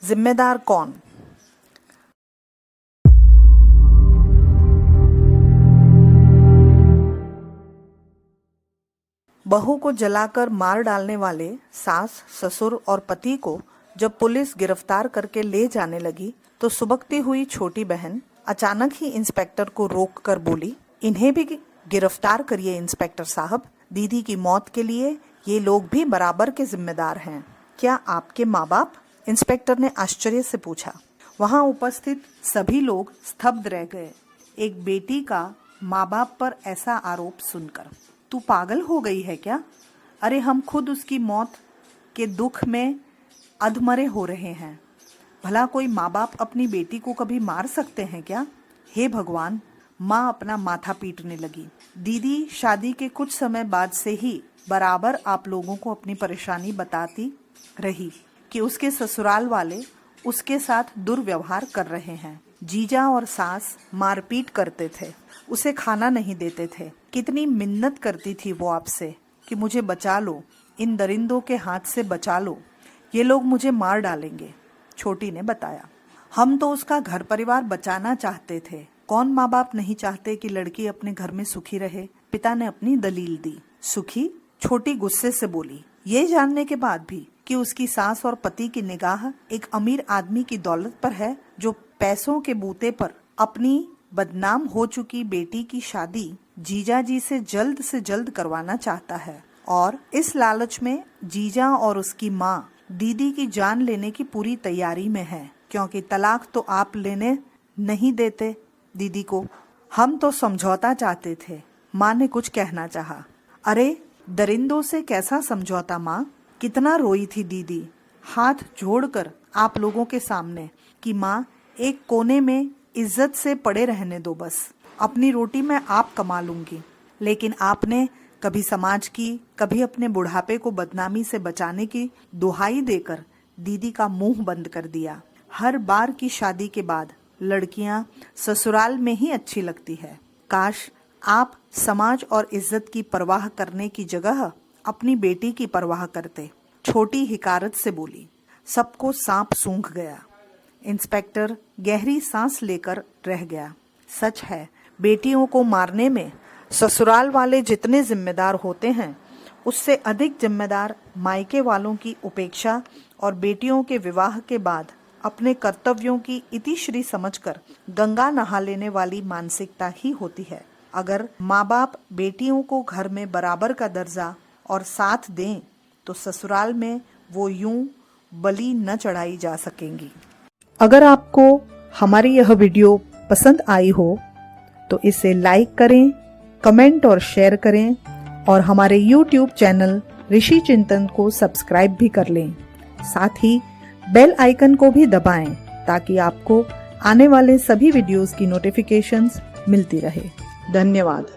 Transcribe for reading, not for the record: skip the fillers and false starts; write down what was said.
जिम्मेदार कौन? बहू को जलाकर मार डालने वाले सास, ससुर और पति को जब पुलिस गिरफ्तार करके ले जाने लगी तो सुबकती हुई छोटी बहन अचानक ही इंस्पेक्टर को रोक कर बोली, इन्हें भी गिरफ्तार करिए इंस्पेक्टर साहब। दीदी की मौत के लिए ये लोग भी बराबर के जिम्मेदार हैं। क्या आपके माँ बाप? इंस्पेक्टर ने आश्चर्य से पूछा। वहां उपस्थित सभी लोग स्तब्ध रह गए, एक बेटी का माँ बाप पर ऐसा आरोप सुनकर। तू पागल हो गई है क्या? अरे हम खुद उसकी मौत के दुख में अधमरे हो रहे हैं। भला कोई माँ बाप अपनी बेटी को कभी मार सकते हैं क्या? हे भगवान! माँ अपना माथा पीटने लगी। दीदी शादी के कुछ समय बाद से ही बराबर आप लोगों को अपनी परेशानी बताती रही कि उसके ससुराल वाले उसके साथ दुर्व्यवहार कर रहे हैं। जीजा और सास मारपीट करते थे, उसे खाना नहीं देते थे। कितनी मिन्नत करती थी वो आपसे कि मुझे बचा लो, इन दरिंदों के हाथ से बचा लो, ये लोग मुझे मार डालेंगे। छोटी ने बताया। हम तो उसका घर परिवार बचाना चाहते थे। कौन माँ बाप नहीं चाहते कि लड़की अपने घर में सुखी रहे? पिता ने अपनी दलील दी। सुखी? छोटी गुस्से से बोली। ये जानने के बाद भी कि उसकी सास और पति की निगाह एक अमीर आदमी की दौलत पर है जो पैसों के बूते पर अपनी बदनाम हो चुकी बेटी की शादी जीजा जी से जल्द करवाना चाहता है, और इस लालच में जीजा और उसकी माँ दीदी की जान लेने की पूरी तैयारी में है, क्योंकि तलाक तो आप लेने नहीं देते दीदी को। हम तो समझौता चाहते थे। माँ ने कुछ कहना चाहा। अरे दरिंदों से कैसा समझौता माँ? कितना रोई थी दीदी, हाथ जोड़कर आप लोगों के सामने कि माँ एक कोने में इज्जत से पड़े रहने दो, बस अपनी रोटी मैं आप कमा लूंगी। लेकिन आपने कभी समाज की, कभी अपने बुढ़ापे को बदनामी से बचाने की दुहाई देकर दीदी का मुंह बंद कर दिया। हर बार की शादी के बाद लड़कियां ससुराल में ही अच्छी लगती है। काश आप समाज और इज्जत की परवाह करने की जगह अपनी बेटी की परवाह करते। छोटी हिकारत से बोली। सबको सांप सूंघ गया। इंस्पेक्टर गहरी सांस लेकर रह गया। सच है, बेटियों को मारने में ससुराल वाले जितने जिम्मेदार होते हैं, उससे अधिक जिम्मेदार मायके वालों की उपेक्षा और बेटियों के विवाह के बाद अपने कर्तव्यों की इतिश्री समझकर गंगा नहा लेने वाली मानसिकता ही होती है। अगर माँ बाप बेटियों को घर में बराबर का दर्जा और साथ दें तो ससुराल में वो यूं बलि न चढ़ाई जा सकेंगी। अगर आपको हमारी यह वीडियो पसंद आई हो तो इसे लाइक करें, कमेंट और शेयर करें, और हमारे YouTube चैनल ऋषि चिंतन को सब्सक्राइब भी कर लें। साथ ही बेल आइकन को भी दबाएं ताकि आपको आने वाले सभी वीडियोस की नोटिफिकेशंस मिलती रहे। धन्यवाद।